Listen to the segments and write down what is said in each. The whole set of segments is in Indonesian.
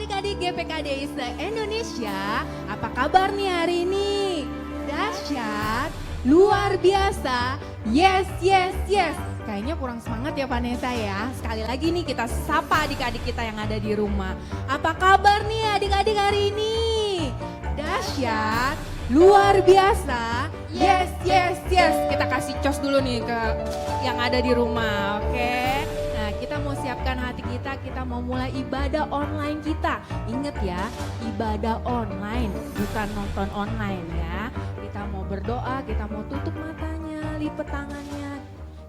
adik-adik GPKD se-Indonesia, apa kabar nih hari ini? Dahsyat, luar biasa, yes, yes, yes. Kayaknya kurang semangat ya Vanessa ya. Sekali lagi nih kita sapa adik-adik kita yang ada di rumah. Apa kabar nih adik-adik hari ini? Dahsyat, luar biasa, yes, yes, yes. Kita kasih cos dulu nih ke yang ada di rumah, oke? Nah, kita mau siapkan hati kita mau mulai ibadah online kita. Ingat ya, ibadah online, bukan nonton online ya. Kita mau berdoa, kita mau tutup matanya, lipat tangannya.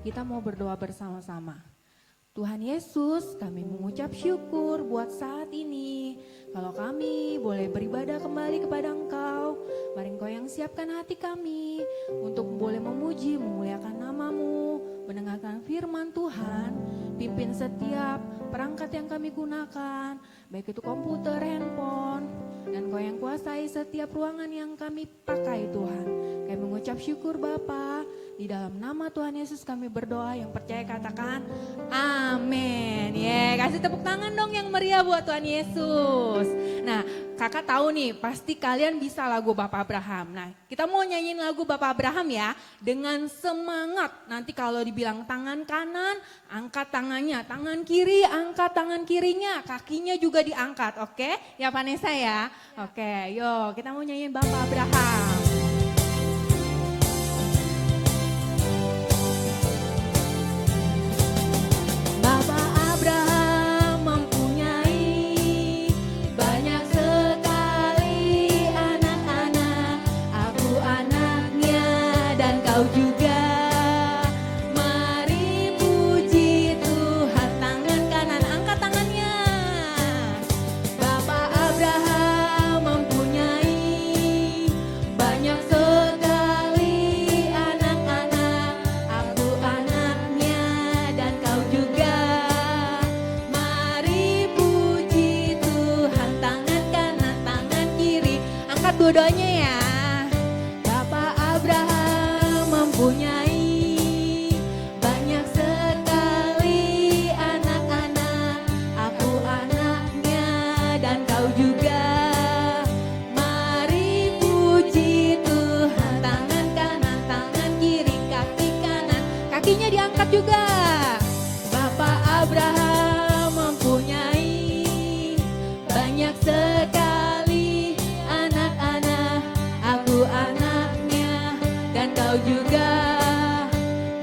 Kita mau berdoa bersama-sama. Tuhan Yesus, kami mengucap syukur buat saat ini. Kalau kami boleh beribadah kembali kepada Engkau, mari Engkau yang siapkan hati kami untuk boleh memuji, memuliakan nama-Mu, mendengarkan firman Tuhan, pimpin setiap perangkat yang kami gunakan, baik itu komputer, handphone, dan Engkau yang kuasai setiap ruangan yang kami pakai Tuhan. Kami mengucap syukur Bapa, di dalam nama Tuhan Yesus kami berdoa, yang percaya katakan amin. Kasih tepuk tangan dong yang meriah buat Tuhan Yesus. Nah, kakak tahu nih, pasti kalian bisa lagu Bapak Abraham. Nah, kita mau nyanyiin lagu Bapak Abraham ya, dengan semangat. Nanti kalau dibilang tangan kanan, angkat tangannya, tangan kiri, angkat tangan kirinya, kakinya juga diangkat, oke? Ya Vanessa ya? Oke, yuk kita mau nyanyiin Bapak Abraham. Dua-duanya ya. Bapak Abraham mempunyai banyak sekali anak-anak, aku anaknya dan kau juga. Mari puji Tuhan, tangan kanan, tangan kiri, kaki kanan, kakinya diangkat juga. Bapak Abraham mempunyai banyak sekali juga.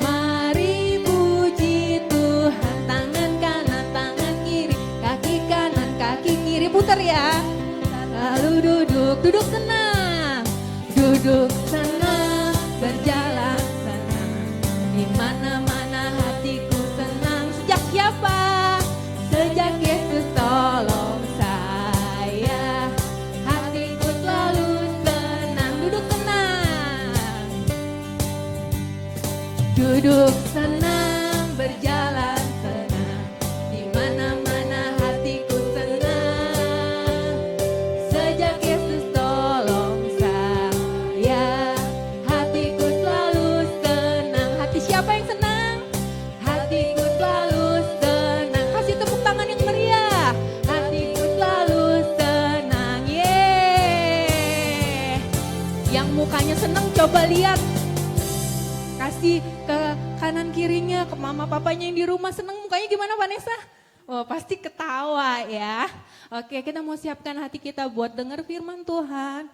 Mari puji Tuhan, tangan kanan, tangan kiri, kaki kanan, kaki kiri, putar ya. Lalu duduk senang, duduk senang, berjalan senang, di mana-mana hatiku senang. Sejak siapa? Sejak Yesus tolong saya, hatiku selalu senang, duduk senang. Duduk senang, berjalan senang, di mana-mana hatiku senang. Sejak Yesus tolong saya, hatiku selalu senang. Hati siapa yang senang? Hatiku selalu senang. Kasih tepuk tangan yang meriah. Hatiku selalu senang. Yang mukanya senang coba lihat. Kasih ke kanan kirinya, ke mama papanya yang di rumah, seneng mukanya gimana Vanessa? Oh pasti ketawa ya. Oke, kita mau siapkan hati kita buat dengar firman Tuhan.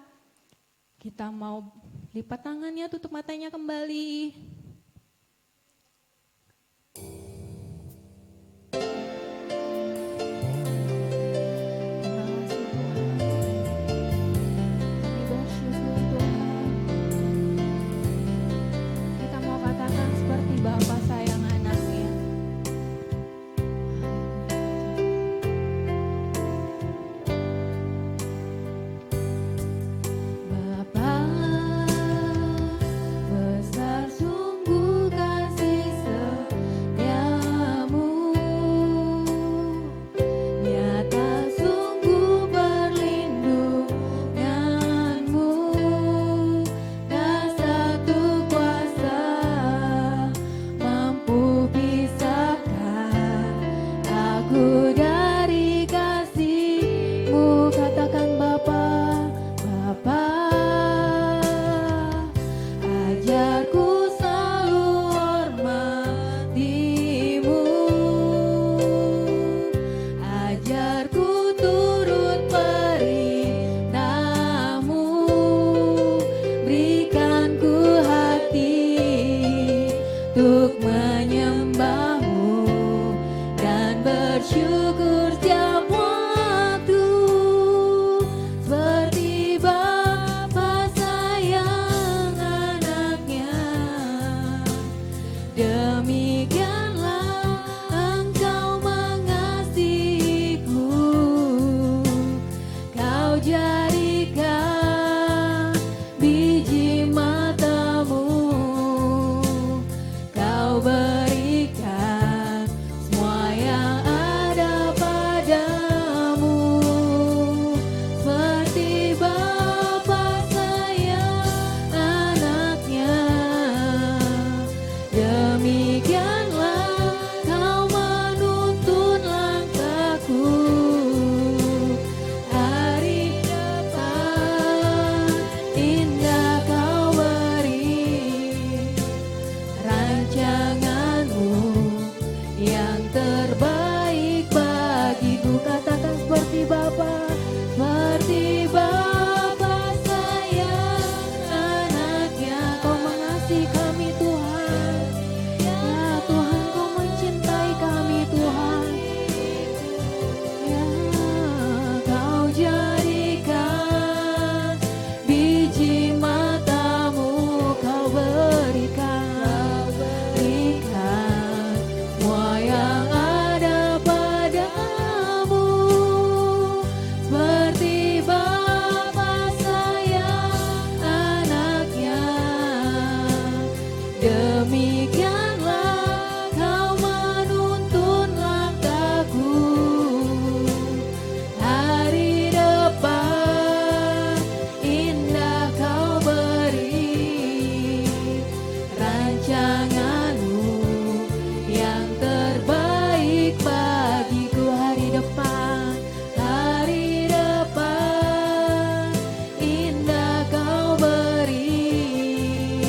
Kita mau lipat tangannya, tutup matanya kembali. Bapak sayang anaknya. Bapak besar sungguh kasih setia Seperti Bapa sayang anaknya, Kau mengasihi kami Tuhan. Ya Tuhan, Kau mencintai kami Tuhan. Ya Kau jadikan biji matamu, Kau berikan semua yang ada padamu. Seperti Bapa sayang anaknya, demikianlah Kau menuntun langkahku. Hari depan indah Kau beri, rancanganmu yang terbaik bagiku. Hari depan indah Kau beri,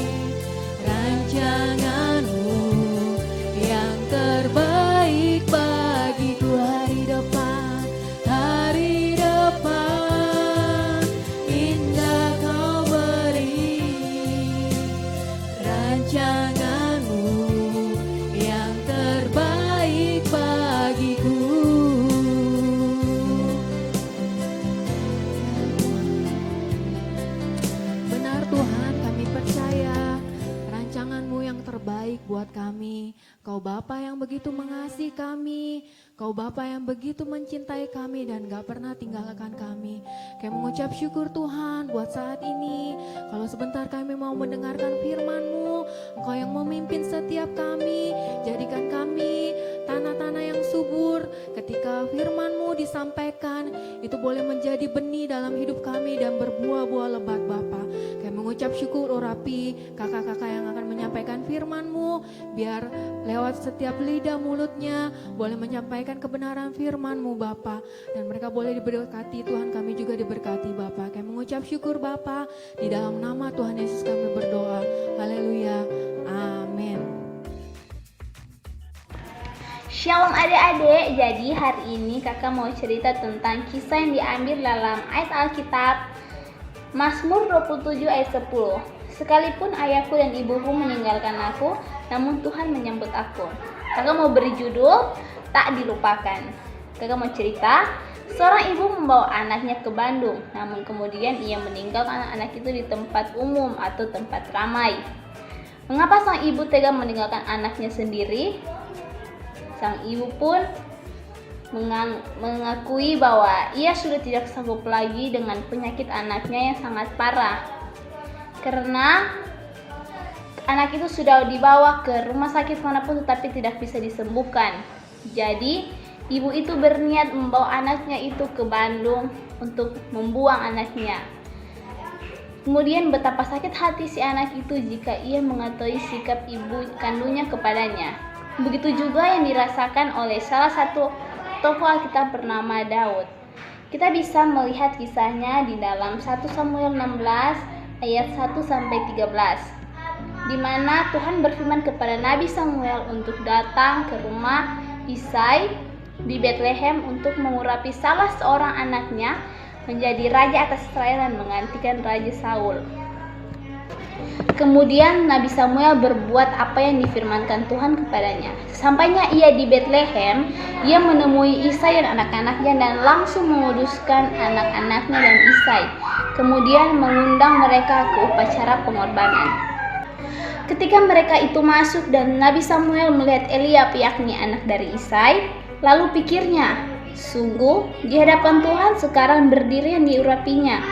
rancanganmu yang terbaik bagiku. Hari depan indah Kau beri, rancanganmu yang terbaik bagiku. Benar Tuhan, kami percaya rancangan-Mu yang terbaik buat kami. Kau Bapa yang begitu mengasihi kami, Kau Bapa yang begitu mencintai kami dan gak pernah tinggalkan kami. Kami mengucap syukur Tuhan buat saat ini. Kalau sebentar kami mau mendengarkan firman-Mu, Engkau yang memimpin setiap kami. Jadikan kami tanah-tanah yang subur. Ketika firman-Mu disampaikan, itu boleh menjadi benih dalam hidup kami dan berbuah-buah lebat Bapa. Kami mengucap syukur Orapi, kakak-kakak yang akan menyampaikan firman-Mu, biar lewat setiap lidah mulutnya boleh menyampaikan kebenaran firman-Mu Bapa, dan mereka boleh diberkati Tuhan, kami juga diberkati Bapa. Kami mengucap syukur Bapa, di dalam nama Tuhan Yesus kami berdoa. Haleluya. Amin. Shalom adik-adik, jadi hari ini kakak mau cerita tentang kisah yang diambil dalam ayat Alkitab Mazmur 27 ayat 10. Sekalipun ayahku dan ibuku meninggalkan aku, namun Tuhan menyambut aku. Kakak mau beri judul Tak Dilupakan. Kakak mau cerita, seorang ibu membawa anaknya ke Bandung, namun kemudian ia meninggalkan anak-anak itu di tempat umum atau tempat ramai. Mengapa sang ibu tega meninggalkan anaknya sendiri? Sang ibu pun mengakui bahwa ia sudah tidak sanggup lagi dengan penyakit anaknya yang sangat parah. Karena anak itu sudah dibawa ke rumah sakit manapun tetapi tidak bisa disembuhkan. Jadi ibu itu berniat membawa anaknya itu ke Bandung untuk membuang anaknya. Kemudian betapa sakit hati si anak itu jika ia mengetahui sikap ibu kandungnya kepadanya. Begitu juga yang dirasakan oleh salah satu tokoh Alkitab bernama Daud. Kita bisa melihat kisahnya di dalam 1 Samuel 16 ayat 1-13, di mana Tuhan berfirman kepada Nabi Samuel untuk datang ke rumah Isai di Bethlehem untuk mengurapi salah seorang anaknya menjadi raja atas Israel dan menggantikan Raja Saul. Kemudian Nabi Samuel berbuat apa yang difirmankan Tuhan kepadanya. Sampainya ia di Bethlehem, ia menemui Isai dan anak-anaknya dan langsung menguduskan anak-anaknya dan Isai. Kemudian mengundang mereka ke upacara pengorbanan. Ketika mereka itu masuk dan Nabi Samuel melihat Eliab yakni anak dari Isai, lalu pikirnya, sungguh di hadapan Tuhan sekarang berdiri yang diurapinya.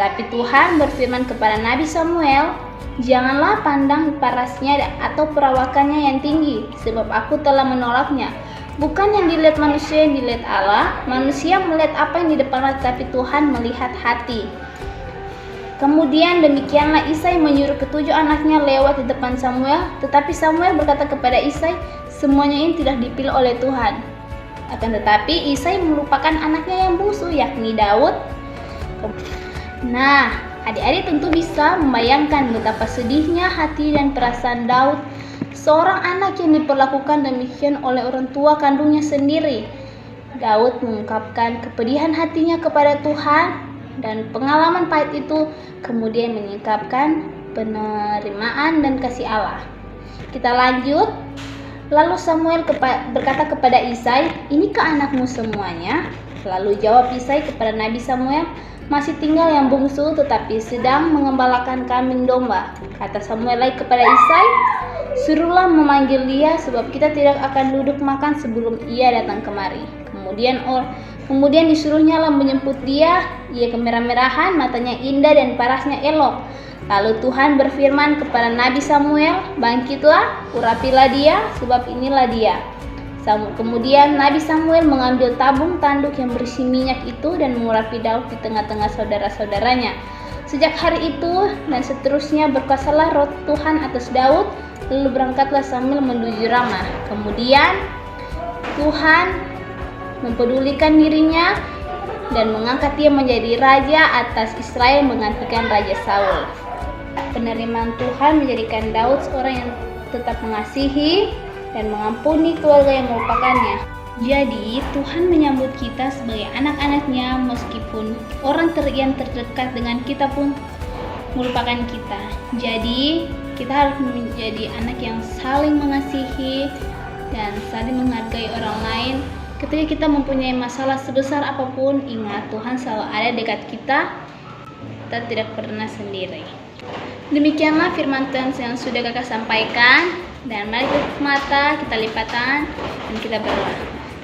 Tapi Tuhan berfirman kepada Nabi Samuel, janganlah pandang parasnya atau perawakannya yang tinggi, sebab aku telah menolaknya. Bukan yang dilihat manusia yang dilihat Allah, manusia melihat apa yang di depan mata, tapi Tuhan melihat hati. Kemudian demikianlah Isai menyuruh ketujuh anaknya lewat di depan Samuel, tetapi Samuel berkata kepada Isai, semuanya ini tidak dipilih oleh Tuhan. Akan tetapi Isai melupakan anaknya yang bungsu yakni Daud. Nah, adik-adik tentu bisa membayangkan betapa sedihnya hati dan perasaan Daud, seorang anak yang diperlakukan demikian oleh orang tua kandungnya sendiri. Daud mengungkapkan kepedihan hatinya kepada Tuhan, dan pengalaman pahit itu kemudian menyingkapkan penerimaan dan kasih Allah. Kita lanjut. Lalu Samuel berkata kepada Isai, "Inikah anakmu semuanya?" Lalu jawab Isai kepada Nabi Samuel, "Masih tinggal yang bungsu, tetapi sedang mengembalakan kambing domba." Kata Samuel lagi kepada Isai, "Suruhlah memanggil dia, sebab kita tidak akan duduk makan sebelum ia datang kemari." Kemudian disuruhnya lah menjemput dia. Ia kemerah-merahan, matanya indah dan parasnya elok. Lalu Tuhan berfirman kepada Nabi Samuel, "Bangkitlah, urapilah dia, sebab inilah dia." Kemudian Nabi Samuel mengambil tabung tanduk yang berisi minyak itu dan mengurapi Daud di tengah-tengah saudara-saudaranya. Sejak hari itu dan seterusnya berkuasalah roh Tuhan atas Daud. Lalu berangkatlah Samuel menuju Ramah. Kemudian Tuhan mempedulikan dirinya dan mengangkat dia menjadi raja atas Israel menggantikan Raja Saul. Penerimaan Tuhan menjadikan Daud seorang yang tetap mengasihi dan mengampuni keluarga yang melupakannya. Jadi Tuhan menyambut kita sebagai anak-anaknya meskipun orang yang terdekat dengan kita pun melupakan kita. Jadi kita harus menjadi anak yang saling mengasihi dan saling menghargai orang lain. Ketika kita mempunyai masalah sebesar apapun, ingat Tuhan selalu ada dekat kita. Kita tidak pernah sendiri. Demikianlah firman Tuhan yang sudah kakak sampaikan. Dan mari kita mata, kita lipat tangan, dan kita berdoa.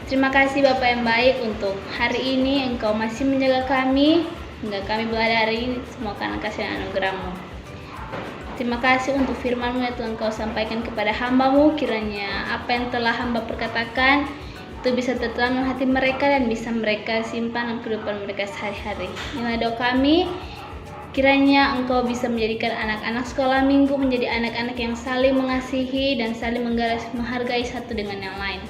Terima kasih Bapa yang baik untuk hari ini. Engkau masih menjaga kami hingga kami berlari semua karena kasih dan anugerah-Mu. Terima kasih untuk firman-Mu yang telah Engkau sampaikan kepada hamba-Mu. Kiranya apa yang telah hamba perkatakan itu bisa tertanam dalam hati mereka dan bisa mereka simpan dalam kehidupan mereka sehari-hari. Inilah doa kami. Kiranya Engkau bisa menjadikan anak-anak sekolah minggu menjadi anak-anak yang saling mengasihi dan saling menghargai satu dengan yang lain.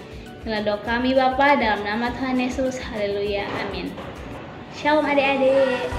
Inilah doa kami Bapa, dalam nama Tuhan Yesus. Haleluya. Amin. Shalom adik-adik.